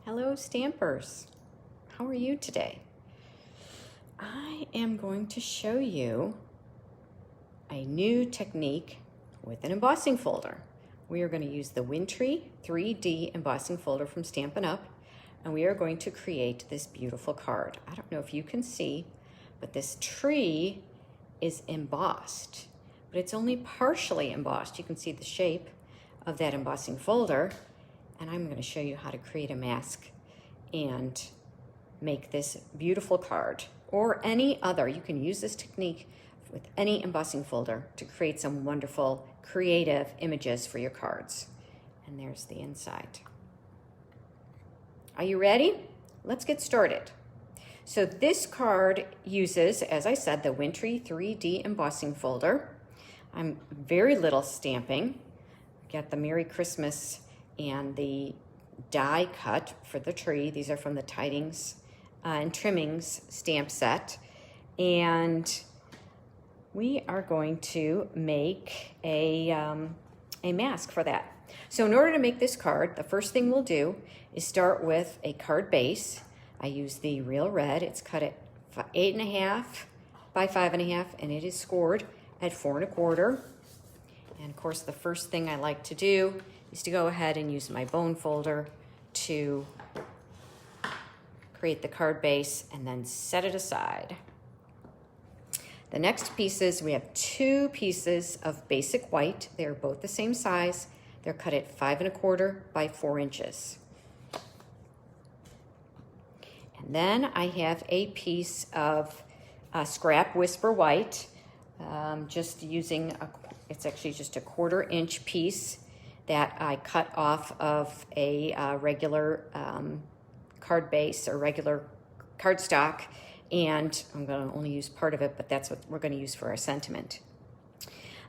Hello Stampers, how are you today? I am going to show you a new technique with an embossing folder. We are going to use the Wintry 3D embossing folder from Stampin' Up, and we are going to create this beautiful card. I don't know if you can see, but this tree is embossed, but it's only partially embossed. You can see the shape of that embossing folder. And I'm going to show you how to create a mask and make this beautiful card or any other. You can use this technique with any embossing folder to create some wonderful creative images for your cards. And there's the inside. Are you ready? Let's get started. So this card uses, as I said, the Wintry 3D embossing folder. I'm very little stamping. Got the Merry Christmas and the die cut for the tree. These are from the Tidings and Trimmings stamp set. And we are going to make a mask for that. So in order to make this card, the first thing we'll do is start with a card base. I use the Real Red. It's cut at 8.5 by 5.5, and it is scored at 4 1/4. And of course, the first thing I like to do is to go ahead and use my bone folder to create the card base and then set it aside. The next pieces, we have 2 pieces of basic white. They're both the same size. They're cut at 5 1/4 by 4 inches. And then I have a piece of scrap Whisper White, just using it's actually just a 1/4 inch piece that I cut off of a regular card base or regular cardstock, and I'm going to only use part of it, but that's what we're going to use for our sentiment.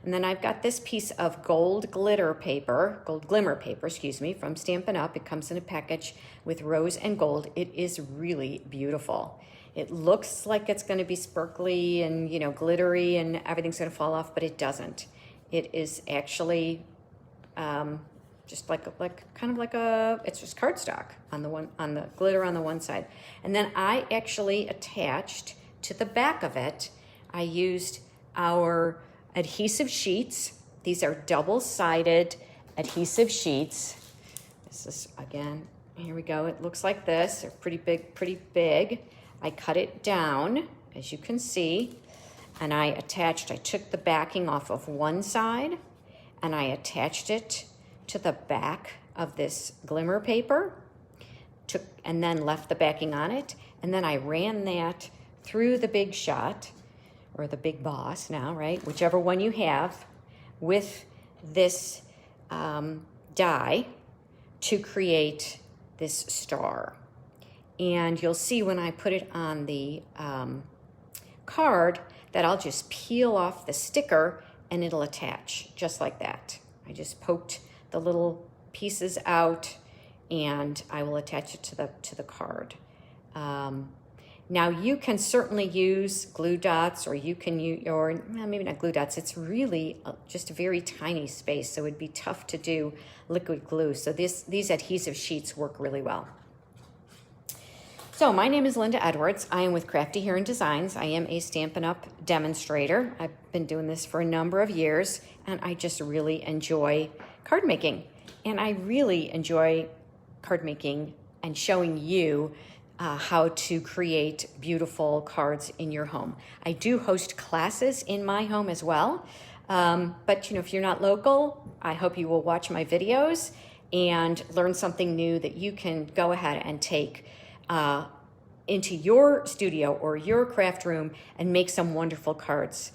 And then I've got this piece of gold glimmer paper, excuse me, from Stampin' Up. It comes in a package with rose and gold. It is really beautiful. It looks like it's going to be sparkly and, you know, glittery and everything's going to fall off, but it doesn't. It is actually just it's just cardstock on the glitter on the one side. And then I actually attached to the back of it, I used our adhesive sheets. These are double-sided adhesive sheets. This is, again, here we go. It looks like this. They're pretty big. I cut it down, as you can see, and I took the backing off of one side and I attached it to the back of this glimmer paper, and then left the backing on it, and then I ran that through the Big Shot, or the Big Boss now, right? Whichever one you have, with this die to create this star. And you'll see when I put it on the card that I'll just peel off the sticker and it'll attach just like that. I just poked the little pieces out and I will attach it to the card. Now you can certainly use glue dots, or you can use, or maybe not glue dots. It's really just a very tiny space, so it'd be tough to do liquid glue. So these adhesive sheets work really well. So my name is Linda Edwards. I am with Crafty Heron Designs. I am a Stampin' Up demonstrator. I've been doing this for a number of years, and I just really enjoy card making. And I really enjoy card making and showing you how to create beautiful cards in your home. I do host classes in my home as well. But you know, if you're not local, I hope you will watch my videos and learn something new that you can go ahead and take into your studio or your craft room and make some wonderful cards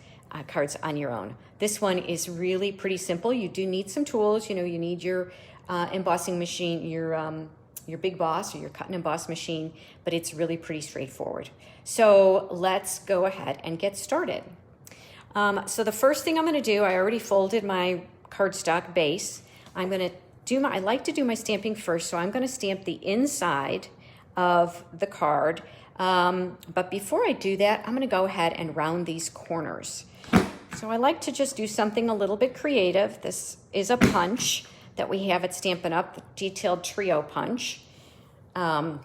on your own. This one is really pretty simple. You do need some tools. You know, you need your embossing machine, your Big Boss or your cut and emboss machine, but it's really pretty straightforward. So let's go ahead and get started. So the first thing I'm going to do, I already folded my cardstock base. I like to do my stamping first, so I'm going to stamp the inside of the card. But before I do that, I'm going to go ahead and round these corners. So I like to just do something a little bit creative. This is a punch that we have at Stampin' Up, the Detailed Trio Punch. And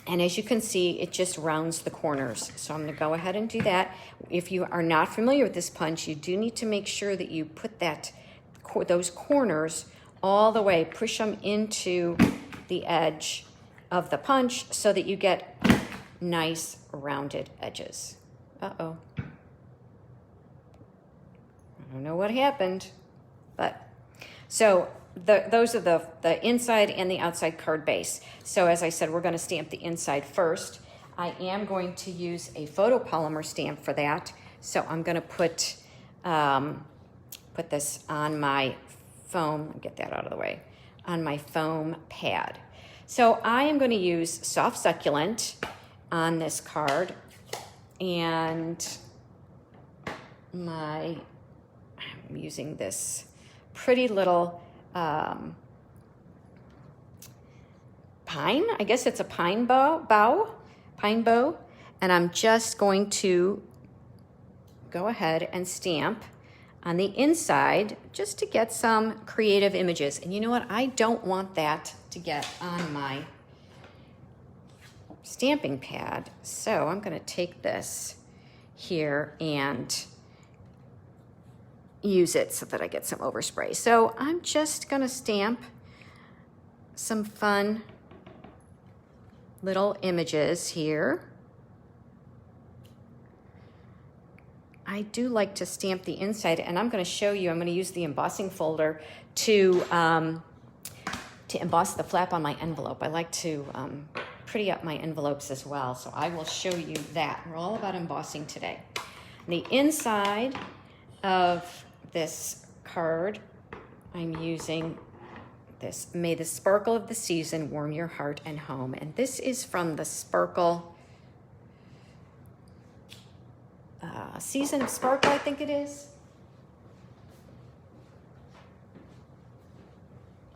as you can see, it just rounds the corners. So I'm gonna go ahead and do that. If you are not familiar with this punch, you do need to make sure that you put those corners all the way, push them into the edge of the punch so that you get nice rounded edges. Uh-oh. I don't know what happened, but so those are the inside and the outside card base. So as I said, we're going to stamp the inside first. I am going to use a photopolymer stamp for that. So I'm going to put this on my foam, get that out of the way, on my foam pad. So I am going to use Soft Succulent on this card, and I'm using this pretty little pine, I guess it's a pine bow, and I'm just going to go ahead and stamp on the inside just to get some creative images. And you know what? I don't want that to get on my stamping pad. So I'm going to take this here and use it so that I get some overspray. So I'm just going to stamp some fun little images here. I do like to stamp the inside, and I'm going to show you, I'm going to use the embossing folder to emboss the flap on my envelope. I like to pretty up my envelopes as well, so I will show you that. We're all about embossing today. The inside of this card, I'm using this, May the Sparkle of the Season Warm Your Heart and Home. And this is from the Sparkle, Season of Sparkle, I think it is.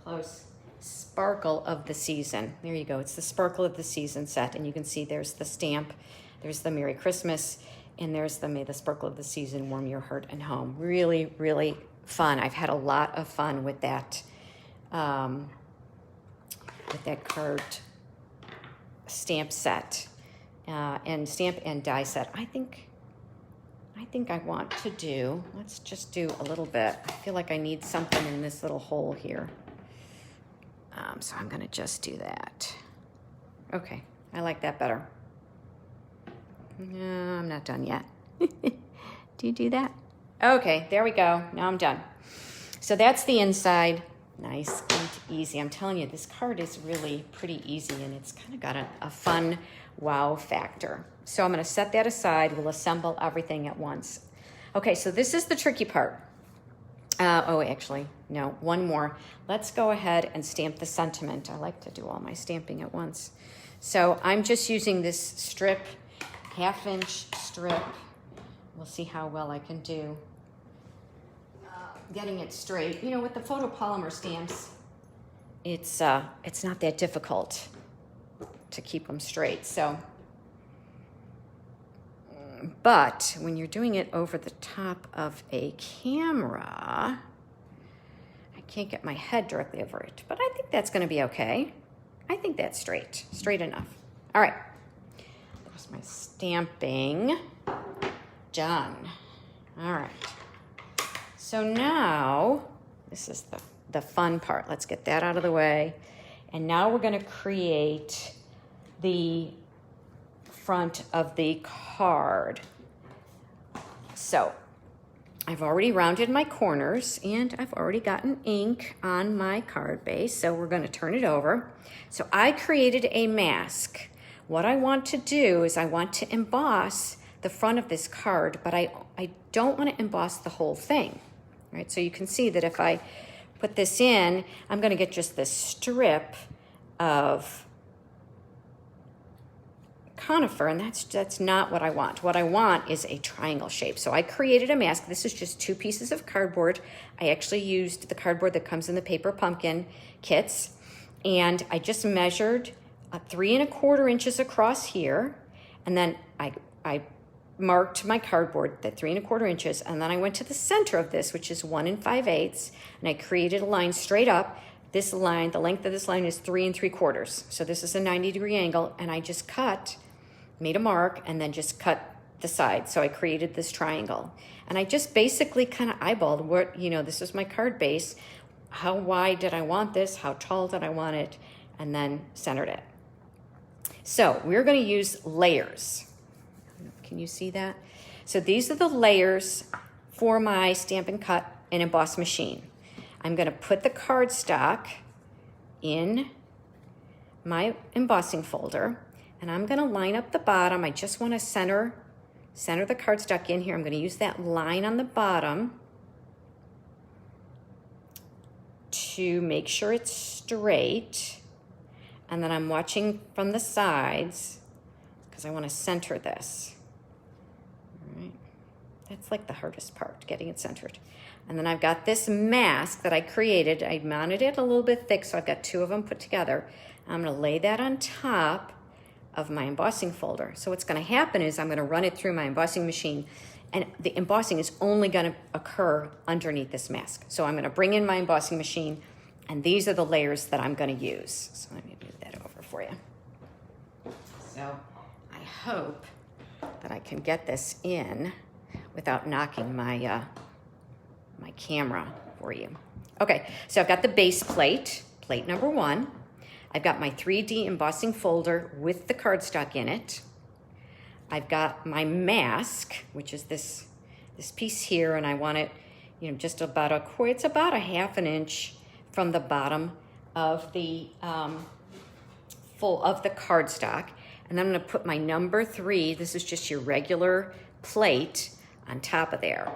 Close. Sparkle of the Season. There you go. It's the Sparkle of the Season set. And you can see there's the stamp, there's the Merry Christmas, and there's the May the Sparkle of the Season Warm Your Heart and Home. Really, really fun. I've had a lot of fun with that card stamp set and stamp and die set. I think I want to do, let's just do a little bit. I feel like I need something in this little hole here. So I'm going to just do that. Okay, I like that better. No, I'm not done yet. Do you do that? Okay, there we go. Now I'm done. So that's the inside. Nice and easy. I'm telling you, this card is really pretty easy, and it's kind of got a fun wow factor. So I'm going to set that aside. We'll assemble everything at once. Okay, so this is the tricky part. Actually, no, one more. Let's go ahead and stamp the sentiment. I like to do all my stamping at once. So I'm just using this strip, 1/2-inch strip. We'll see how well I can do getting it straight. You know, with the photopolymer stamps, it's not that difficult to keep them straight. So, but when you're doing it over the top of a camera, I can't get my head directly over it, but I think that's going to be okay. I think that's straight enough. All right, there's my stamping done. All right. So now, this is the fun part. Let's get that out of the way. And now we're going to create the front of the card. So I've already rounded my corners, and I've already gotten ink on my card base. So we're going to turn it over. So I created a mask. What I want to do is I want to emboss the front of this card, but I don't want to emboss the whole thing. Right, so you can see that if I put this in, I'm going to get just this strip of conifer, and that's not what I want. What I want is a triangle shape. So I created a mask. This is just 2 pieces of cardboard. I actually used the cardboard that comes in the paper pumpkin kits, and I just measured 3 1/4 inches across here, and then I marked my cardboard at 3 1/4 inches, and then I went to the center of this, which is 1 5/8, and I created a line straight up this line, the length of this line is 3 3/4. So this is a 90-degree angle, and I just made a mark, and then just cut the side. So I created this triangle. And I just basically kind of eyeballed what, this is my card base. How wide did I want this? How tall did I want it? And then centered it. So we're going to use layers. Can you see that? So these are the layers for my Stampin' Cut and Emboss machine. I'm going to put the cardstock in my embossing folder, and I'm going to line up the bottom. I just want to center the cardstock in here. I'm going to use that line on the bottom to make sure it's straight. And then I'm watching from the sides because I want to center this. All right. That's like the hardest part, getting it centered. And then I've got this mask that I created. I mounted it a little bit thick, so I've got 2 of them put together. I'm going to lay that on top of my embossing folder. So what's going to happen is I'm going to run it through my embossing machine, and the embossing is only going to occur underneath this mask. So I'm going to bring in my embossing machine, and these are the layers that I'm going to use. So let me move that over for you. So I hope that I can get this in without knocking my my camera for you. Okay, so I've got the base plate, plate number 1. I've got my 3D embossing folder with the cardstock in it. I've got my mask, which is this piece here, and I want it, just about it's about a 1/2 inch from the bottom of the of the cardstock. And then I'm going to put my number 3. This is just your regular plate on top of there.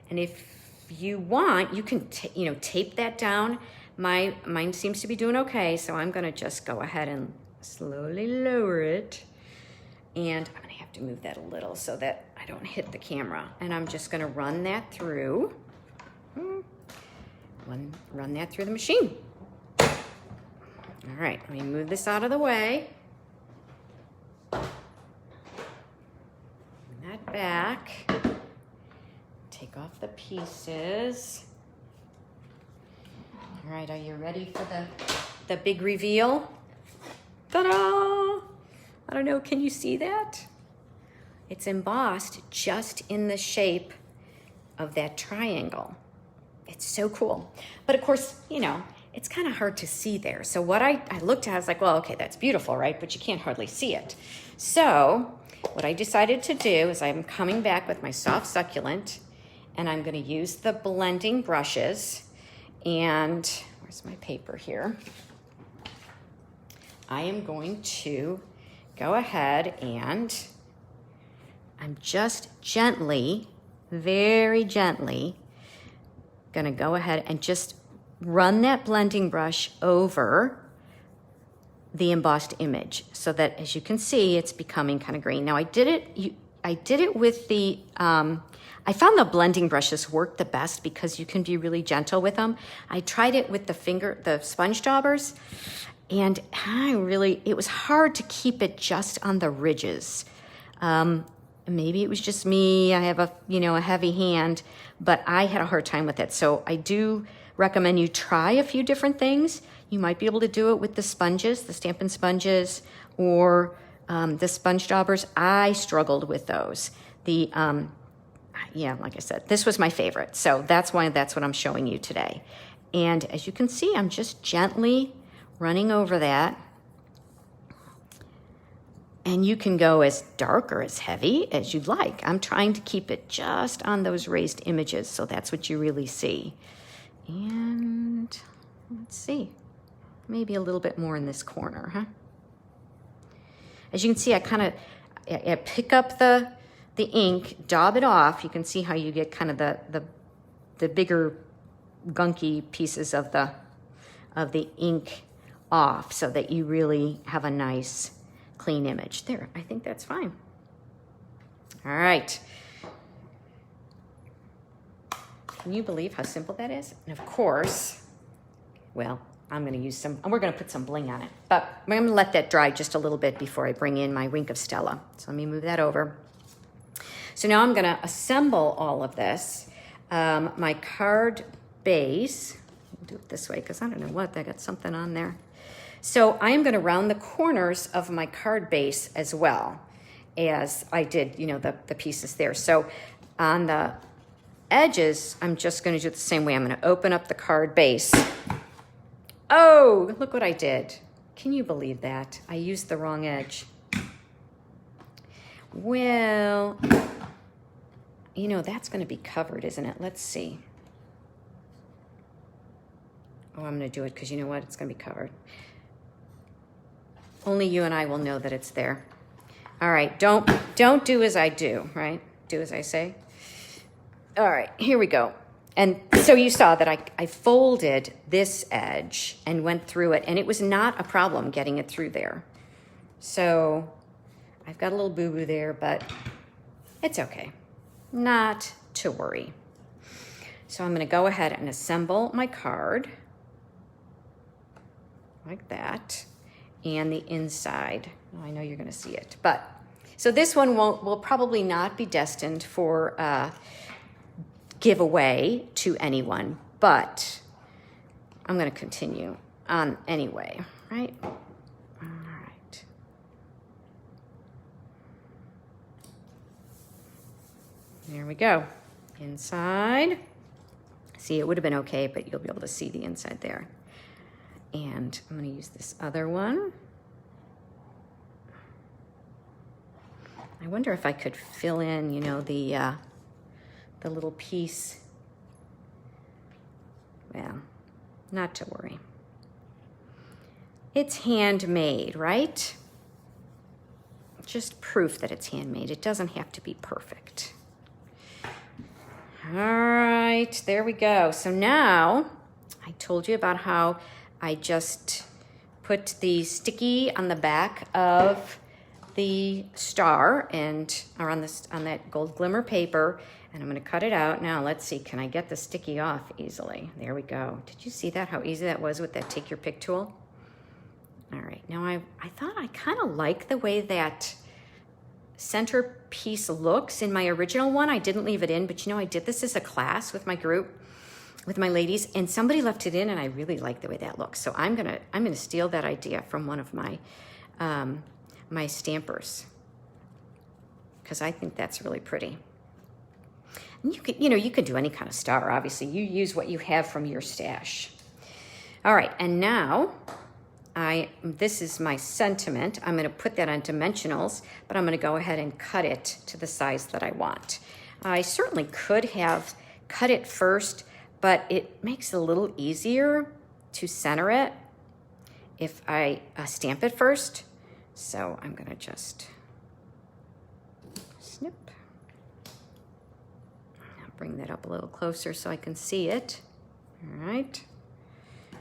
And if you want, you can tape that down. Mine seems to be doing okay, so I'm going to just go ahead and slowly lower it. And I'm going to have to move that a little so that I don't hit the camera. And I'm just going to run that through. Run that through the machine. All right, let me move this out of the way. Bring that back. Take off the pieces. All right, are you ready for the big reveal? Ta-da! I don't know, can you see that? It's embossed just in the shape of that triangle. It's so cool. But of course, it's kind of hard to see there. So what I looked at, I was like, well, okay, that's beautiful, right? But you can't hardly see it. So what I decided to do is I'm coming back with my soft succulent, and I'm going to use the blending brushes. And where's my paper here? I am going to go ahead and I'm just gently, very gently, going to go ahead and just run that blending brush over the embossed image so that, as you can see, it's becoming kind of green. Now I did it with the, I found the blending brushes work the best because you can be really gentle with them. I tried it with the sponge daubers, and it was hard to keep it just on the ridges. Maybe it was just me. I have a heavy hand, but I had a hard time with it. So I do recommend you try a few different things. You might be able to do it with the sponges, the Stampin' sponges, or the sponge daubers. I struggled with those. Like I said, this was my favorite. So that's what I'm showing you today. And as you can see, I'm just gently running over that. And you can go as dark or as heavy as you'd like. I'm trying to keep it just on those raised images, so that's what you really see. And let's see, maybe a little bit more in this corner, huh? As you can see, I pick up the ink, daub it off. You can see how you get kind of the bigger gunky pieces of the ink off so that you really have a nice clean image. There, I think that's fine. All right. Can you believe how simple that is? And of course, well, we're going to put some bling on it, but I'm going to let that dry just a little bit before I bring in my Wink of Stella. So let me move that over. So now I'm going to assemble all of this. My card base, do it this way because I don't know what, I got something on there. So I am going to round the corners of my card base as well as I did, you know, the pieces there. So on the edges, I'm just going to do it the same way. I'm going to open up the card base. Oh, look what I did. Can you believe that? I used the wrong edge. Well, you know, that's going to be covered, isn't it? Let's see. Oh, I'm going to do it because you know what? It's going to be covered. Only you and I will know that it's there. All right, don't do as I do, right? Do as I say. All right, here we go. And so you saw that I folded this edge and went through it, and it was not a problem getting it through there. So I've got a little boo-boo there, but it's okay. Not to worry. So I'm going to go ahead and assemble my card like that, and the inside. Oh, I know you're going to see it, but so this one will probably not be destined for giveaway to anyone, but I'm going to continue on anyway, right? All right. There we go. Inside. See, it would have been okay, but you'll be able to see the inside there. And I'm going to use this other one. I wonder if I could fill in, you know, the little piece. Well, not to worry. It's handmade, right? Just proof that it's handmade. It doesn't have to be perfect. All right, there we go. So now I told you about how I just put the sticky on the back of the star and or on that gold glimmer paper, and I'm going to cut it out. Now let's see, can I get the sticky off easily? There we go. Did you see that, how easy that was with that take your pick tool? All right, now I thought I kind of like the way that center piece looks in my original one. I didn't leave it in, but you know, I did this as a class with my group, with my ladies, and somebody left it in, and I really like the way that looks. So I'm gonna steal that idea from one of my my stampers, because I think that's really pretty. And you could do any kind of star. Obviously, you use what you have from your stash. All right, and now this is my sentiment. I'm going to put that on dimensionals, but I'm going to go ahead and cut it to the size that I want. I certainly could have cut it first, but it makes it a little easier to center it if I stamp it first. So I'm going to just snip. I'll bring that up a little closer so I can see it. All right.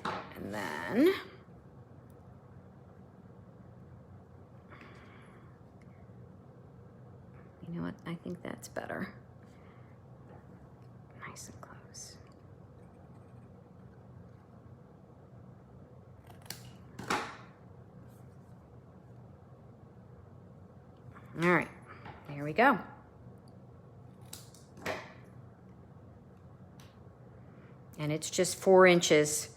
And then you know what? I think that's better. Nice and close. All right, there we go. And it's just 4 inches,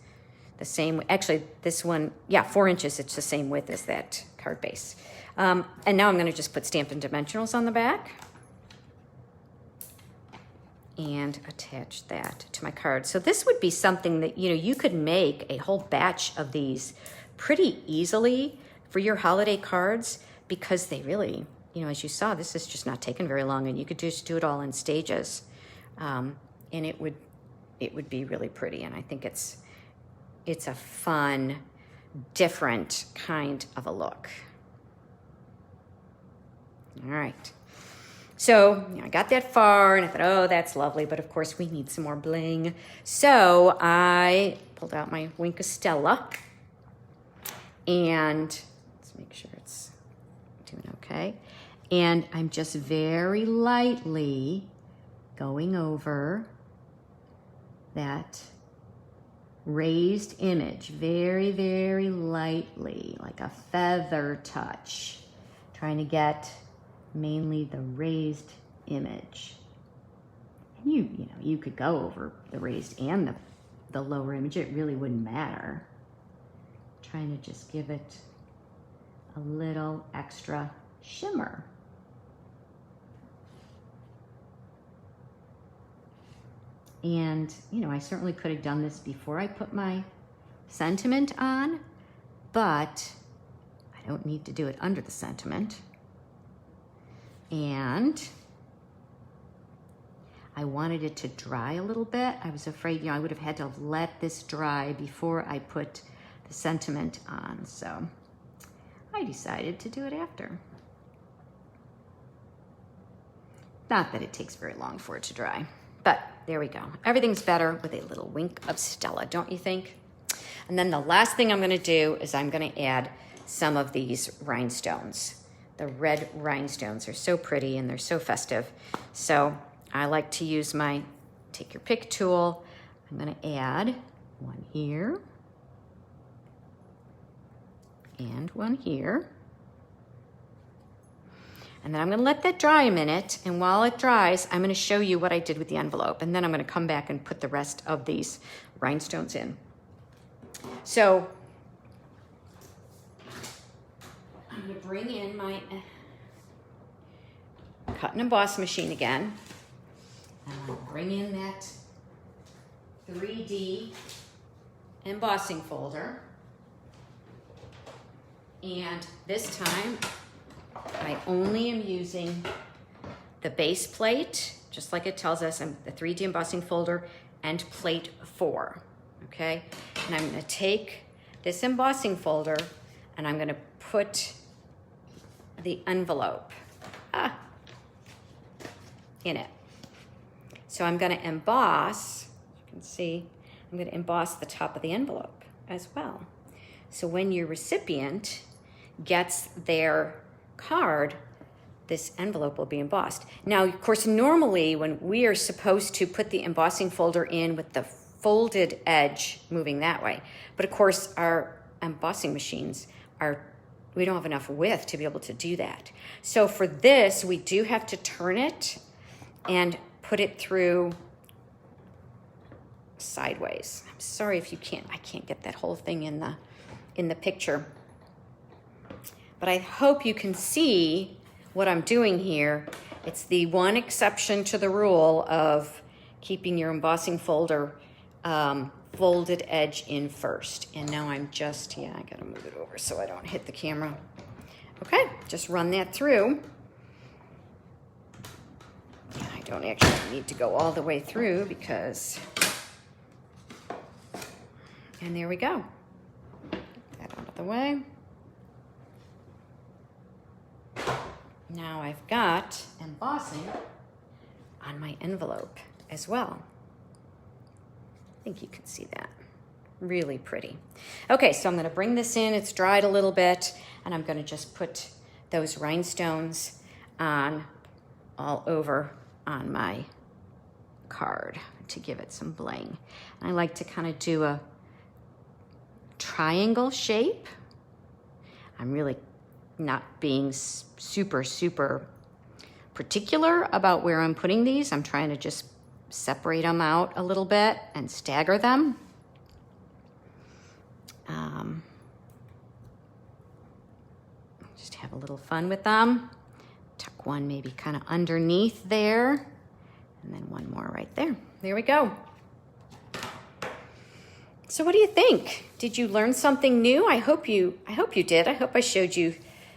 the same, actually this one, yeah, 4 inches, it's the same width as that card base. And now I'm gonna just put Stampin' Dimensionals on the back and attach that to my card. So this would be something that, you know, you could make a whole batch of these pretty easily for your holiday cards, because they really, you know, as you saw, this is just not taking very long, and you could just do it all in stages. And it would be really pretty. And I think it's a fun, different kind of a look. All right. So I got that far and I thought, oh, that's lovely. But of course we need some more bling. So I pulled out my Wink of Stella, and let's make sure it's doing okay. And I'm just very lightly going over that raised image, very, very lightly, like a feather touch, trying to get mainly the raised image. And you know, you could go over the raised and the lower image, it really wouldn't matter. Trying to just give it a little extra shimmer. And, you know, I certainly could have done this before I put my sentiment on, but I don't need to do it under the sentiment. And I wanted it to dry a little bit. I was afraid, you know, I would have had to let this dry before I put the sentiment on. So I decided to do it after. Not that it takes very long for it to dry, but there we go. Everything's better with a little wink of Stella, don't you think? And then the last thing I'm gonna do is I'm gonna add some of these rhinestones. The red rhinestones are so pretty and they're so festive. So I like to use my take your pick tool. I'm gonna add one here and one here. And then I'm gonna let that dry a minute, and while it dries, I'm gonna show you what I did with the envelope, and then I'm gonna come back and put the rest of these rhinestones in. So I'm gonna bring in my cut and emboss machine again. I'm gonna bring in that 3D embossing folder. And this time, I only am using the base plate, just like it tells us, the 3D embossing folder, and plate 4, okay? And I'm gonna take this embossing folder and I'm gonna put the envelope in it. So I'm gonna emboss, you can see, I'm gonna emboss the top of the envelope as well. So when your recipient gets their card, this envelope will be embossed. Now, of course, normally when we are supposed to put the embossing folder in with the folded edge moving that way, but of course our embossing machines we don't have enough width to be able to do that. So for this, we do have to turn it and put it through sideways. I'm sorry if I can't get that whole thing in the picture. But I hope you can see what I'm doing here. It's the one exception to the rule of keeping your embossing folder folded edge in first. And now I'm just, I gotta move it over so I don't hit the camera. Okay, just run that through. Yeah, I don't actually need to go all the way through because, and there we go. Get that out of the way. Now I've got embossing on my envelope as well. I think you can see that. Really pretty. Okay, so I'm gonna bring this in. It's dried a little bit, and I'm gonna just put those rhinestones on all over on my card to give it some bling. And I like to kind of do a triangle shape. I'm really not being super particular about where I'm putting these. I'm trying to just separate them out a little bit and stagger them. Just have a little fun with them. Tuck one maybe kind of underneath there, and then one more right there. There we go. So what do you think? Did you learn something new? I hope you did. I hope I showed you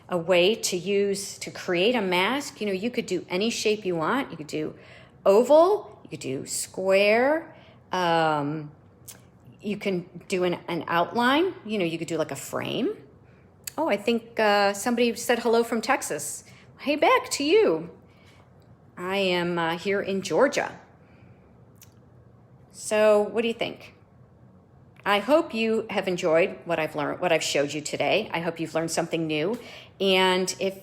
a way to create a mask. You know, you could do any shape you want. You could do oval, you could do square, you can do an outline. You know, you could do like a frame. Oh, I think somebody said hello from Texas. Hey, back to you. I am here in Georgia. So what do you think? I hope you have enjoyed what I've learned, what I've showed you today. I hope you've learned something new. And if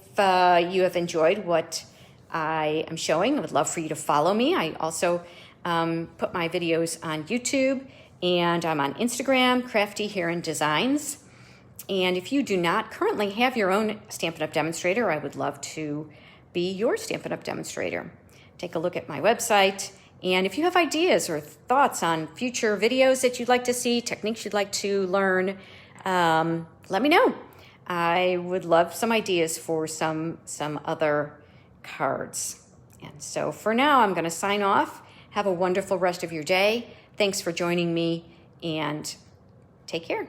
you have enjoyed what I am showing, I would love for you to follow me. I also put my videos on YouTube, and I'm on Instagram, Crafty Heron Designs. And if you do not currently have your own Stampin' Up! Demonstrator, I would love to be your Stampin' Up! Demonstrator. Take a look at my website And if you have ideas or thoughts on future videos that you'd like to see, techniques you'd like to learn, let me know. I would love some ideas for some other cards. And so for now, I'm going to sign off. Have a wonderful rest of your day. Thanks for joining me, and take care.